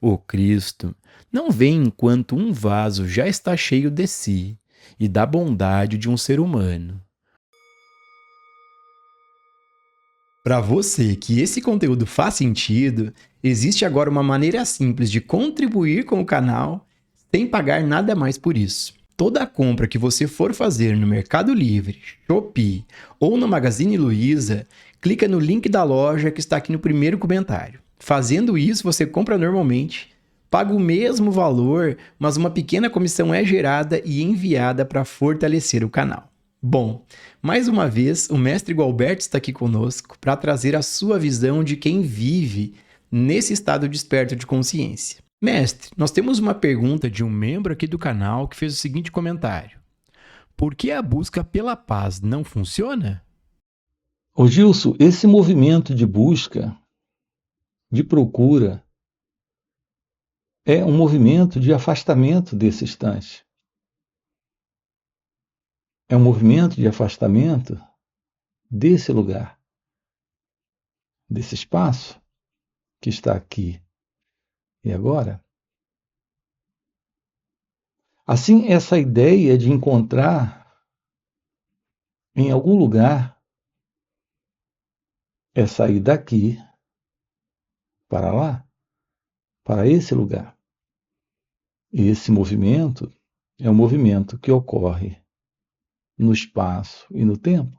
O Cristo não vem enquanto um vaso já está cheio de si e da bondade de um ser humano. Para você que esse conteúdo faz sentido, existe agora uma maneira simples de contribuir com o canal sem pagar nada mais por isso. Toda compra que você for fazer no Mercado Livre, Shopee ou no Magazine Luiza, clica no link da loja que está aqui no primeiro comentário. Fazendo isso, você compra normalmente, paga o mesmo valor, mas uma pequena comissão é gerada e enviada para fortalecer o canal. Bom, mais uma vez, o mestre Gualberto está aqui conosco para trazer a sua visão de quem vive nesse estado desperto de consciência. Mestre, nós temos uma pergunta de um membro aqui do canal que fez o seguinte comentário: por que a busca pela paz não funciona? Ô Gilson, esse movimento de busca, de procura, é um movimento de afastamento desse instante. É um movimento de afastamento desse lugar, desse espaço que está aqui e agora. Assim, essa ideia de encontrar em algum lugar é sair daqui para lá, para esse lugar. E esse movimento é um movimento que ocorre no espaço e no tempo.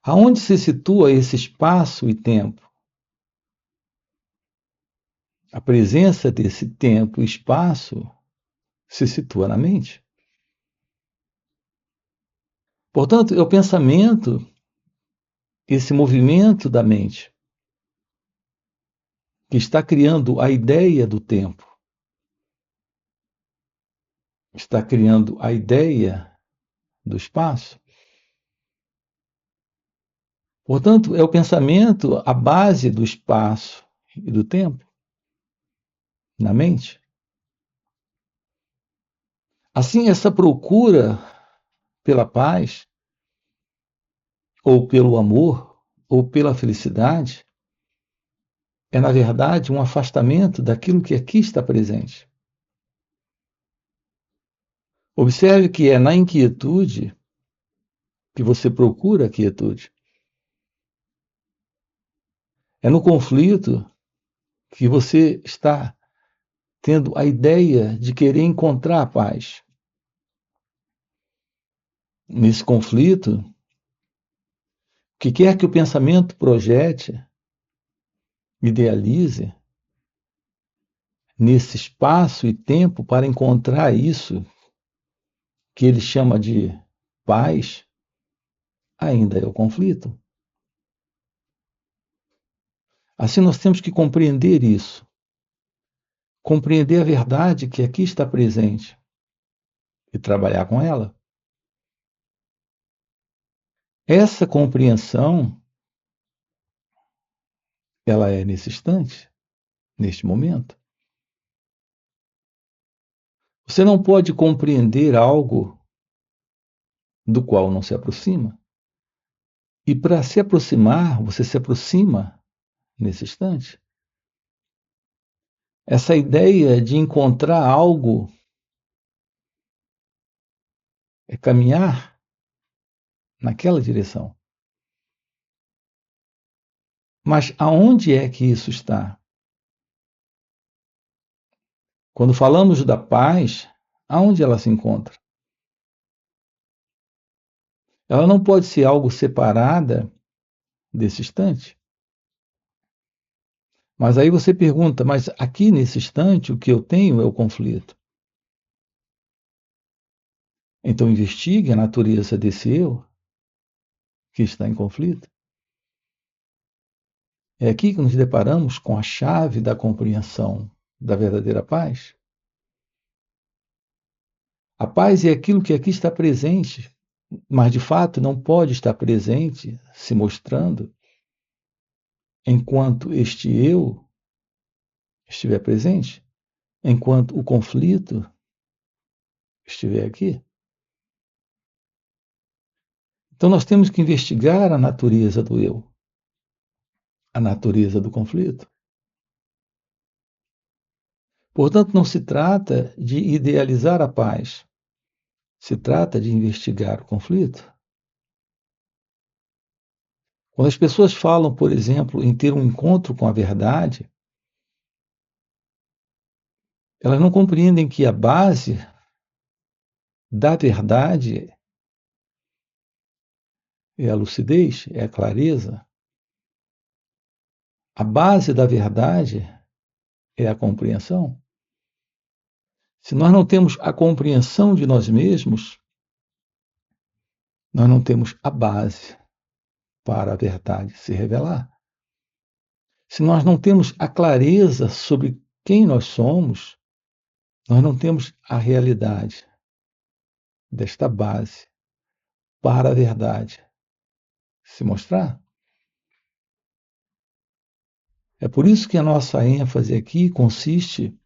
Aonde se situa esse espaço e tempo? A presença desse tempo e espaço se situa na mente. Portanto, é o pensamento, esse movimento da mente, que está criando a ideia do tempo, está criando a ideia do espaço. Portanto, é o pensamento a base do espaço e do tempo na mente. Assim, essa procura pela paz, ou pelo amor, ou pela felicidade, é, na verdade, um afastamento daquilo que aqui está presente. Observe que é na inquietude que você procura a quietude. É no conflito que você está tendo a ideia de querer encontrar a paz. Nesse conflito, o que quer que o pensamento projete, idealize, nesse espaço e tempo para encontrar isso que ele chama de paz, ainda é o conflito. Assim, nós temos que compreender isso, compreender a verdade que aqui está presente e trabalhar com ela. Essa compreensão, ela é nesse instante, neste momento. Você não pode compreender algo do qual não se aproxima. E para se aproximar, você se aproxima nesse instante. Essa ideia de encontrar algo é caminhar naquela direção. Mas aonde é que isso está? Quando falamos da paz, aonde ela se encontra? Ela não pode ser algo separada desse instante. Mas aí você pergunta, mas aqui nesse instante o que eu tenho é o conflito. Então investigue a natureza desse eu que está em conflito. É aqui que nos deparamos com a chave da compreensão da verdadeira paz. A paz é aquilo que aqui está presente, mas de fato não pode estar presente, se mostrando, enquanto este eu estiver presente, enquanto o conflito estiver aqui. Então nós temos que investigar a natureza do eu, a natureza do conflito. Portanto, não se trata de idealizar a paz, se trata de investigar o conflito. Quando as pessoas falam, por exemplo, em ter um encontro com a verdade, elas não compreendem que a base da verdade é a lucidez, é a clareza. A base da verdade é a compreensão. Se nós não temos a compreensão de nós mesmos, nós não temos a base para a verdade se revelar. Se nós não temos a clareza sobre quem nós somos, nós não temos a realidade desta base para a verdade se mostrar. É por isso que a nossa ênfase aqui consiste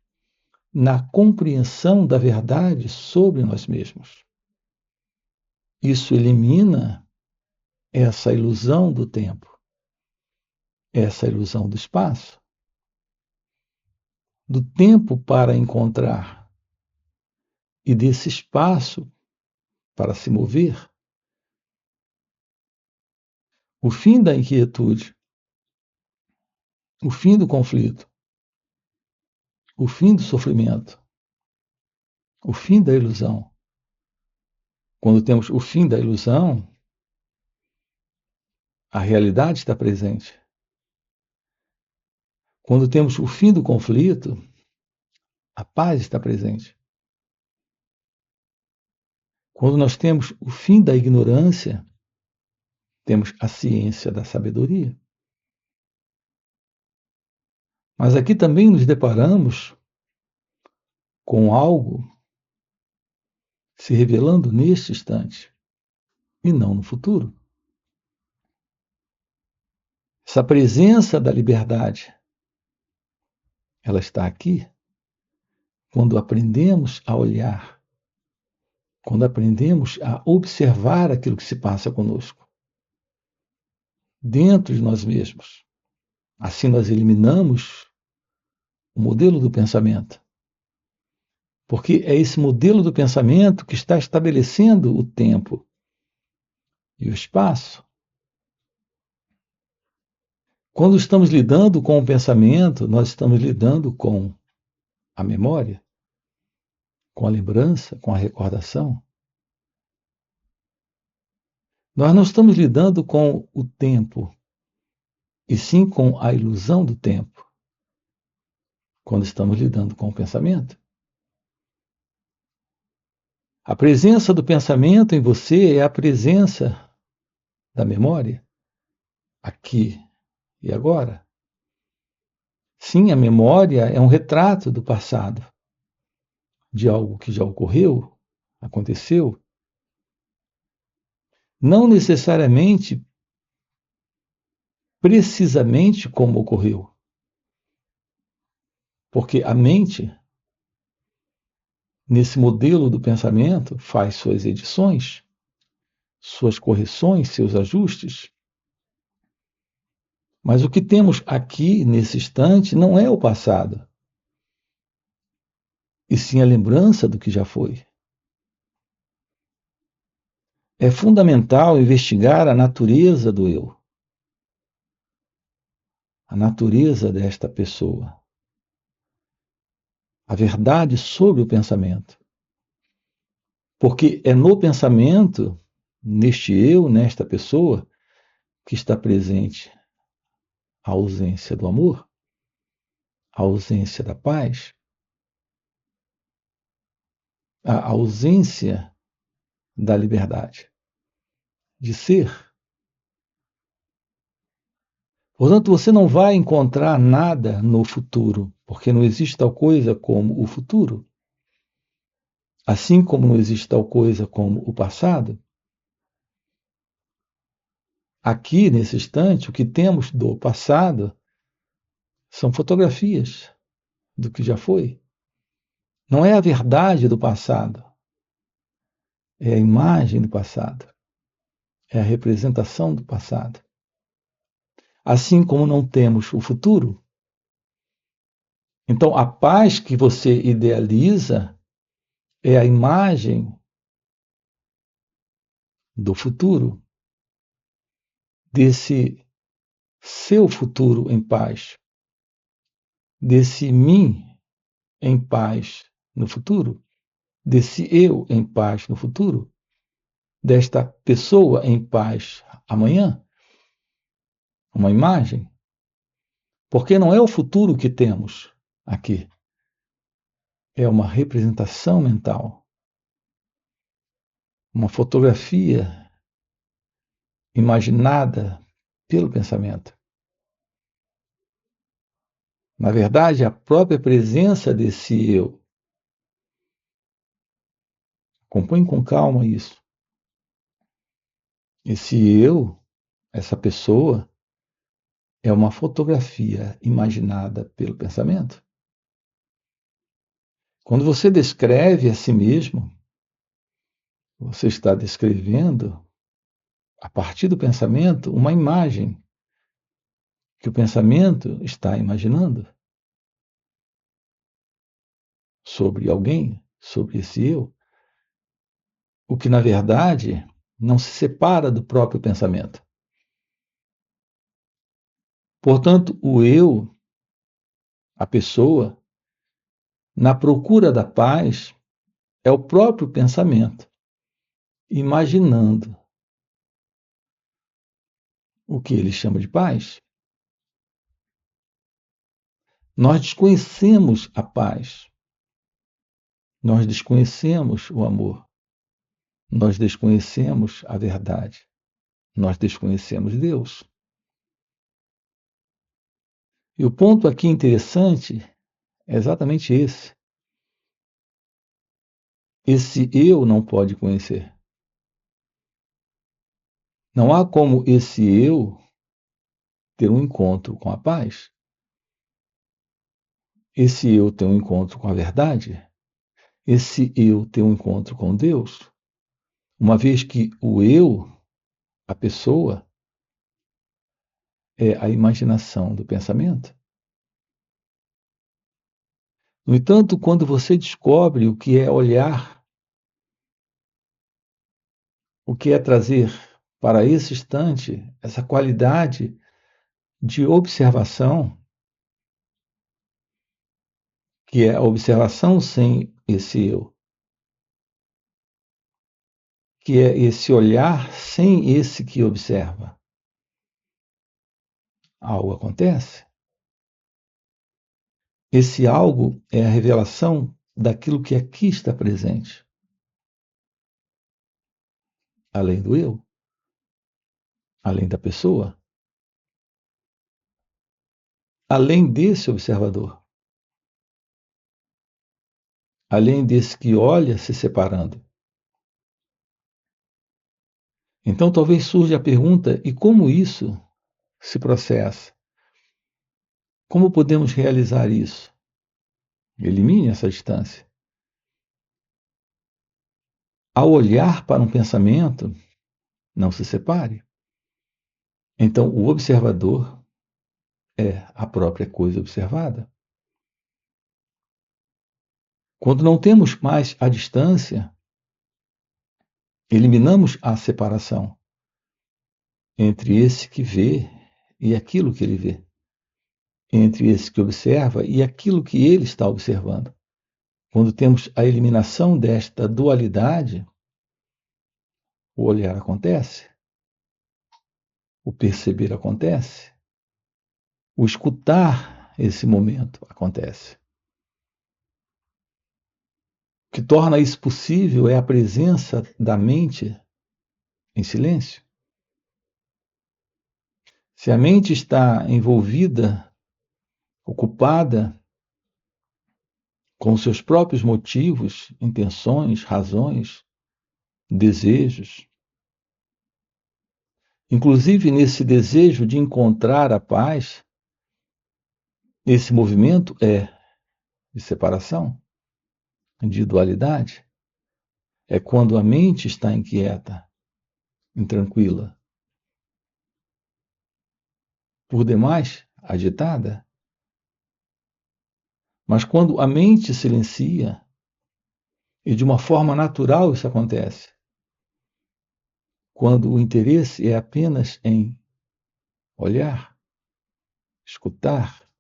na compreensão da verdade sobre nós mesmos. Isso elimina essa ilusão do tempo, essa ilusão do espaço, do tempo para encontrar e desse espaço para se mover. O fim da inquietude, o fim do conflito, o fim do sofrimento, o fim da ilusão. Quando temos o fim da ilusão, a realidade está presente. Quando temos o fim do conflito, a paz está presente. Quando nós temos o fim da ignorância, temos a ciência da sabedoria. Mas aqui também nos deparamos com algo se revelando neste instante e não no futuro. Essa presença da liberdade, ela está aqui quando aprendemos a olhar, quando aprendemos a observar aquilo que se passa conosco, dentro de nós mesmos. Assim nós eliminamos o modelo do pensamento. Porque é esse modelo do pensamento que está estabelecendo o tempo e o espaço. Quando estamos lidando com o pensamento, nós estamos lidando com a memória, com a lembrança, com a recordação. Nós não estamos lidando com o tempo, e sim com a ilusão do tempo, quando estamos lidando com o pensamento. A presença do pensamento em você é a presença da memória, aqui e agora. Sim, a memória é um retrato do passado, de algo que já ocorreu, aconteceu. Não necessariamente, precisamente como ocorreu. Porque a mente, nesse modelo do pensamento, faz suas edições, suas correções, seus ajustes. Mas o que temos aqui, nesse instante, não é o passado, e sim a lembrança do que já foi. É fundamental investigar a natureza do eu, a natureza desta pessoa, a verdade sobre o pensamento. Porque é no pensamento, neste eu, nesta pessoa, que está presente a ausência do amor, a ausência da paz, a ausência da liberdade de ser. Portanto, você não vai encontrar nada no futuro, porque não existe tal coisa como o futuro. Assim como não existe tal coisa como o passado, aqui, nesse instante, o que temos do passado são fotografias do que já foi. Não é a verdade do passado, é a imagem do passado, é a representação do passado. Assim como não temos o futuro, Então, a paz que você idealiza é a imagem do futuro, desse seu futuro em paz, desse mim em paz no futuro, desse eu em paz no futuro, desta pessoa em paz amanhã. Uma imagem. Porque não é o futuro que temos aqui, é uma representação mental, uma fotografia imaginada pelo pensamento. Na verdade, a própria presença desse eu. Acompanhe com calma isso. Esse eu, essa pessoa, é uma fotografia imaginada pelo pensamento. Quando você descreve a si mesmo, você está descrevendo, a partir do pensamento, uma imagem que o pensamento está imaginando sobre alguém, sobre esse eu, o que na verdade não se separa do próprio pensamento. Portanto, o eu, a pessoa, na procura da paz, é o próprio pensamento, imaginando o que ele chama de paz. Nós desconhecemos a paz, nós desconhecemos o amor, nós desconhecemos a verdade, nós desconhecemos Deus. E o ponto aqui interessante é exatamente esse. Esse eu não pode conhecer. Não há como esse eu ter um encontro com a paz. Esse eu ter um encontro com a verdade. Esse eu ter um encontro com Deus. Uma vez que o eu, a pessoa, é a imaginação do pensamento. No entanto, quando você descobre o que é olhar, o que é trazer para esse instante essa qualidade de observação, que é a observação sem esse eu, que é esse olhar sem esse que observa. Algo acontece. Esse algo é a revelação daquilo que aqui está presente, além do eu, além da pessoa, além desse observador, além desse que olha se separando. Então talvez surja a pergunta: e como isso se processa? Como podemos realizar isso? Elimine essa distância. Ao olhar para um pensamento, não se separe. Então, o observador é a própria coisa observada. Quando não temos mais a distância, eliminamos a separação entre esse que vê e aquilo que ele vê, entre esse que observa e aquilo que ele está observando. Quando temos a eliminação desta dualidade, o olhar acontece, o perceber acontece, o escutar esse momento acontece. O que torna isso possível é a presença da mente em silêncio. Se a mente está envolvida, ocupada com seus próprios motivos, intenções, razões, desejos, inclusive nesse desejo de encontrar a paz, esse movimento é de separação, de dualidade. É quando a mente está inquieta, intranquila, por demais agitada. Mas quando a mente silencia, e de uma forma natural isso acontece, quando o interesse é apenas em olhar, escutar,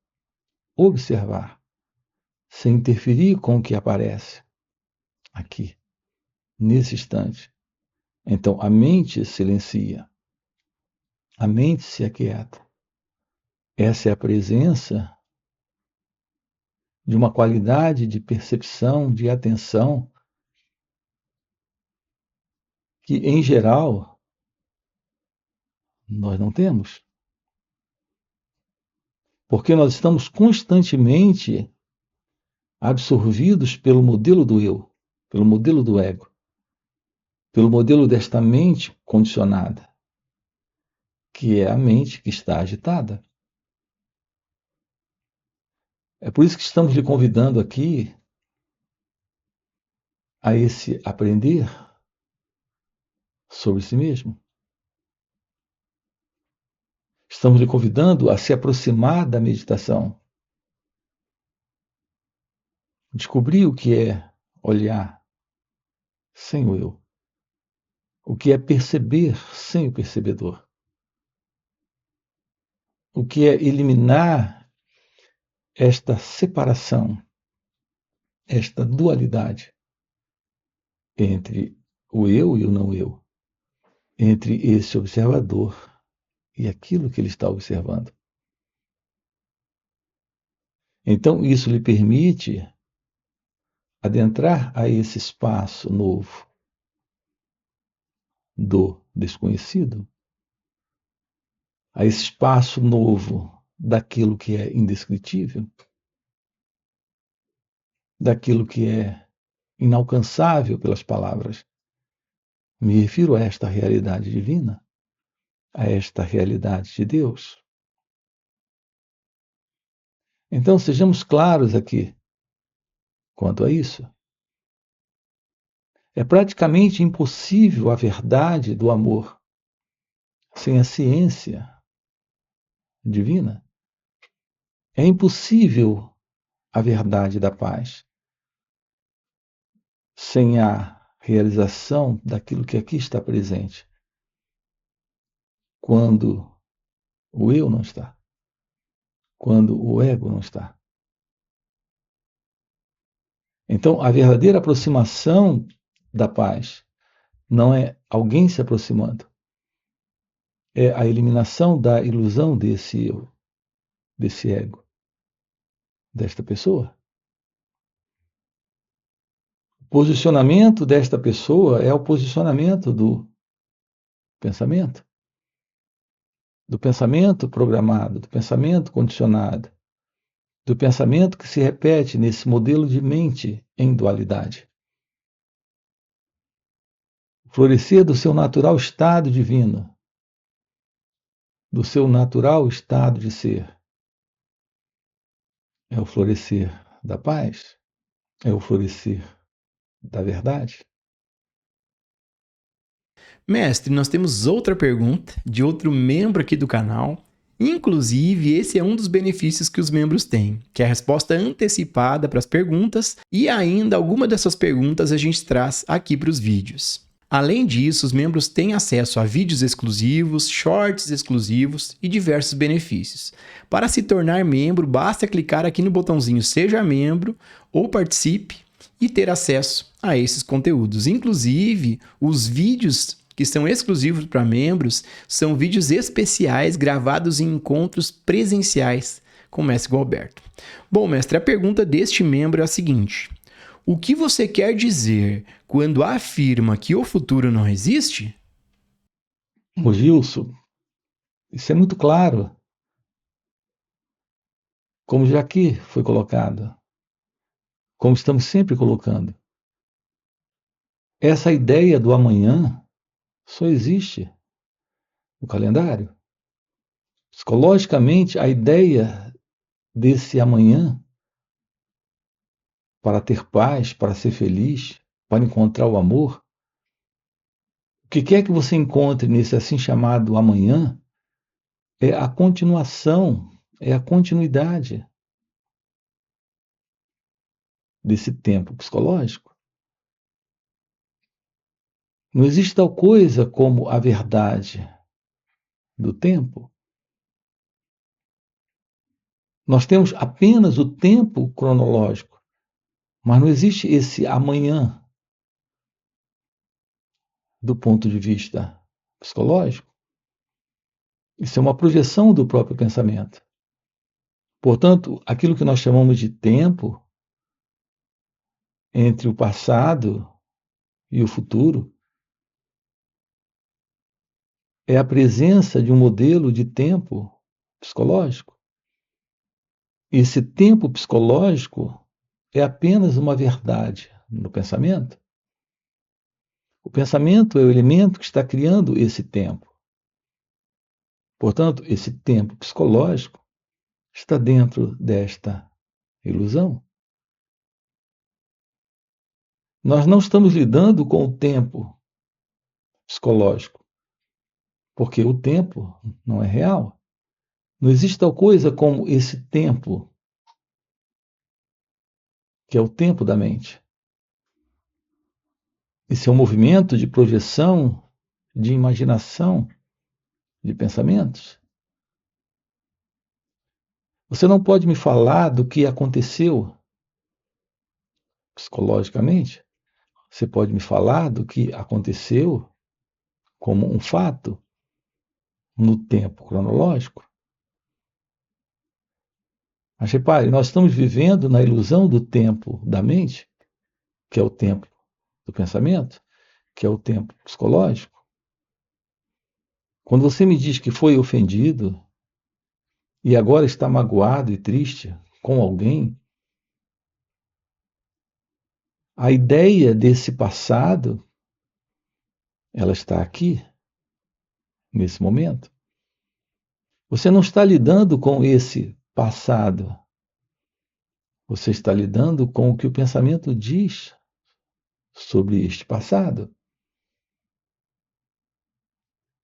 observar, sem interferir com o que aparece aqui, nesse instante. Então a mente silencia, a mente se aquieta. Essa é a presença de uma qualidade de percepção, de atenção, que em geral nós não temos. Porque nós estamos constantemente absorvidos pelo modelo do eu, pelo modelo do ego, pelo modelo desta mente condicionada, que é a mente que está agitada. É por isso que estamos lhe convidando aqui a esse aprender sobre si mesmo. Estamos lhe convidando a se aproximar da meditação. Descobrir o que é olhar sem o eu. O que é perceber sem o percebedor. O que é eliminar esta separação, esta dualidade entre o eu e o não eu, entre esse observador e aquilo que ele está observando. Então, isso lhe permite adentrar a esse espaço novo do desconhecido, a esse espaço novo daquilo que é indescritível, daquilo que é inalcançável pelas palavras. Me refiro a esta realidade divina, a esta realidade de Deus. Então, sejamos claros aqui quanto a isso. É praticamente impossível a verdade do amor sem a ciência divina. É impossível a verdade da paz sem a realização daquilo que aqui está presente, quando o eu não está, quando o ego não está. Então, a verdadeira aproximação da paz não é alguém se aproximando, é a eliminação da ilusão desse eu, desse ego, desta pessoa. O posicionamento desta pessoa é o posicionamento do pensamento programado, do pensamento condicionado, do pensamento que se repete nesse modelo de mente em dualidade. O florescer do seu natural estado divino, do seu natural estado de ser, é o florescer da paz, é o florescer da verdade. Mestre, nós temos outra pergunta de outro membro aqui do canal. Inclusive, esse é um dos benefícios que os membros têm, que é a resposta antecipada para as perguntas e ainda alguma dessas perguntas a gente traz aqui para os vídeos. Além disso, os membros têm acesso a vídeos exclusivos, shorts exclusivos e diversos benefícios. Para se tornar membro, basta clicar aqui no botãozinho Seja Membro ou Participe e ter acesso a esses conteúdos. Inclusive, os vídeos que são exclusivos para membros são vídeos especiais gravados em encontros presenciais com o Mestre Gualberto. Bom, mestre, a pergunta deste membro é a seguinte: o que você quer dizer quando afirma que o futuro não existe? O Gilson, isso é muito claro, como já aqui foi colocado, como estamos sempre colocando. Essa ideia do amanhã só existe no calendário. Psicologicamente, a ideia desse amanhã, para ter paz, para ser feliz, para encontrar o amor, o que quer que você encontre nesse assim chamado amanhã, é a continuação, é a continuidade desse tempo psicológico. Não existe tal coisa como a verdade do tempo. Nós temos apenas o tempo cronológico, mas não existe esse amanhã do ponto de vista psicológico. Isso é uma projeção do próprio pensamento. Portanto, aquilo que nós chamamos de tempo entre o passado e o futuro é a presença de um modelo de tempo psicológico. Esse tempo psicológico é apenas uma verdade no pensamento. O pensamento é o elemento que está criando esse tempo. Portanto, esse tempo psicológico está dentro desta ilusão. Nós não estamos lidando com o tempo psicológico, porque o tempo não é real. Não existe tal coisa como esse tempo, que é o tempo da mente. Esse é um movimento de projeção, de imaginação, de pensamentos. Você não pode me falar do que aconteceu psicologicamente. Você pode me falar do que aconteceu como um fato no tempo cronológico. Mas repare, nós estamos vivendo na ilusão do tempo da mente, que é o tempo do pensamento, que é o tempo psicológico. Quando você me diz que foi ofendido e agora está magoado e triste com alguém, a ideia desse passado, ela está aqui, nesse momento. Você não está lidando com esse passado. Você está lidando com o que o pensamento diz sobre este passado.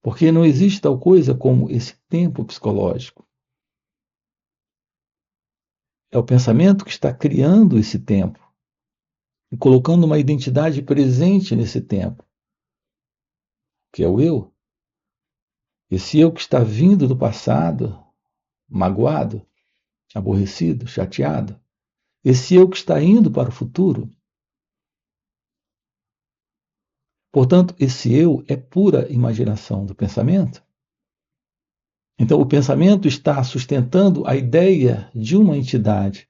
Porque não existe tal coisa como esse tempo psicológico. É o pensamento que está criando esse tempo e colocando uma identidade presente nesse tempo, que é o eu. Esse eu que está vindo do passado, magoado, aborrecido, chateado. Esse eu que está indo para o futuro. Portanto, esse eu é pura imaginação do pensamento. Então, o pensamento está sustentando a ideia de uma entidade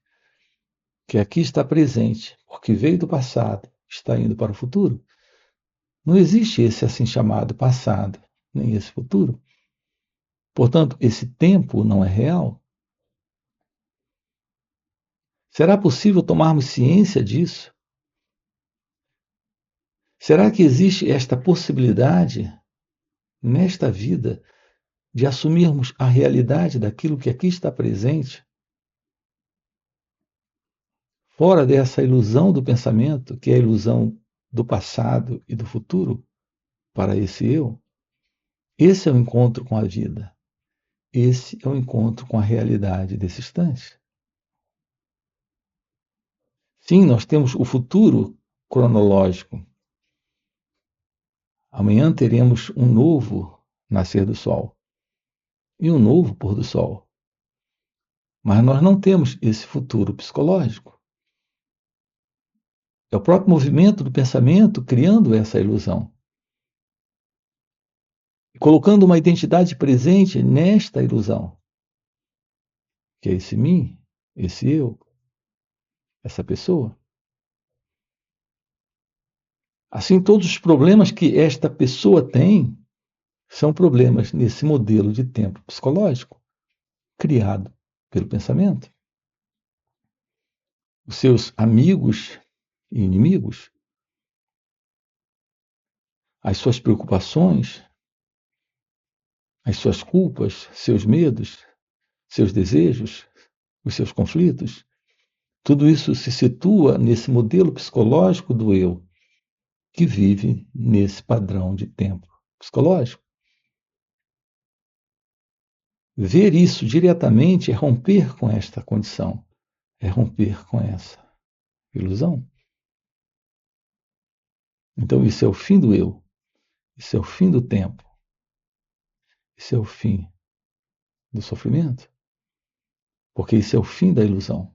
que aqui está presente, porque veio do passado, está indo para o futuro. Não existe esse assim chamado passado, nem esse futuro. Portanto, esse tempo não é real. Será possível tomarmos ciência disso? Será que existe esta possibilidade nesta vida de assumirmos a realidade daquilo que aqui está presente? Fora dessa ilusão do pensamento, que é a ilusão do passado e do futuro, para esse eu, esse é o encontro com a vida. Esse é o encontro com a realidade desse instante. Sim, nós temos o futuro cronológico. Amanhã teremos um novo nascer do sol e um novo pôr do sol. Mas nós não temos esse futuro psicológico. É o próprio movimento do pensamento criando essa ilusão. E colocando uma identidade presente nesta ilusão. Que é esse mim, esse eu, essa pessoa. Assim, todos os problemas que esta pessoa tem são problemas nesse modelo de tempo psicológico criado pelo pensamento. Os seus amigos e inimigos, as suas preocupações, as suas culpas, seus medos, seus desejos, os seus conflitos, tudo isso se situa nesse modelo psicológico do eu, que vive nesse padrão de tempo psicológico. Ver isso diretamente é romper com esta condição, é romper com essa Ilusão. Então isso é o fim do eu. Isso é o fim do tempo. Isso é o fim do sofrimento. Porque isso é o fim da ilusão.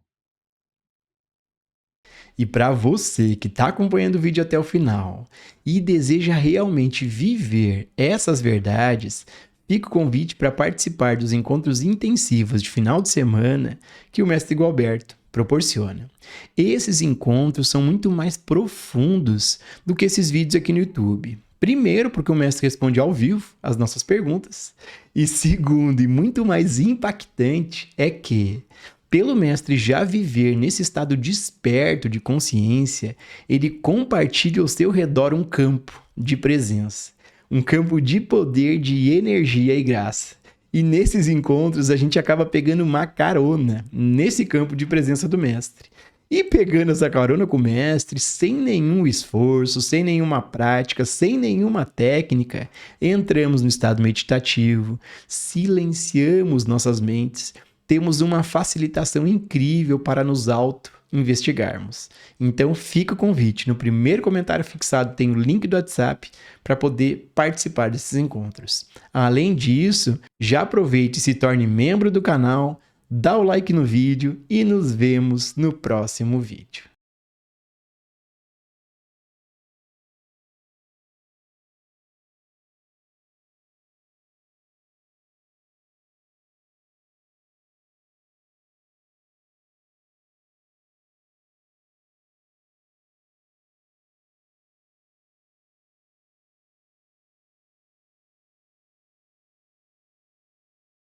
E para você que está acompanhando o vídeo até o final e deseja realmente viver essas verdades, fica o convite para participar dos encontros intensivos de final de semana que o Mestre Gualberto proporciona. Esses encontros são muito mais profundos do que esses vídeos aqui no YouTube. Primeiro, porque o mestre responde ao vivo as nossas perguntas. E segundo, e muito mais impactante, é que, pelo mestre já viver nesse estado desperto de consciência, ele compartilha ao seu redor um campo de presença, um campo de poder, de energia e graça. E nesses encontros a gente acaba pegando uma carona nesse campo de presença do mestre. E pegando essa carona com o mestre, sem nenhum esforço, sem nenhuma prática, sem nenhuma técnica, entramos no estado meditativo, silenciamos nossas mentes, temos uma facilitação incrível para nos auto-investigarmos. Então fica o convite, no primeiro comentário fixado tem o link do WhatsApp para poder participar desses encontros. Além disso, já aproveite e se torne membro do canal, dá o like no vídeo e nos vemos no próximo vídeo.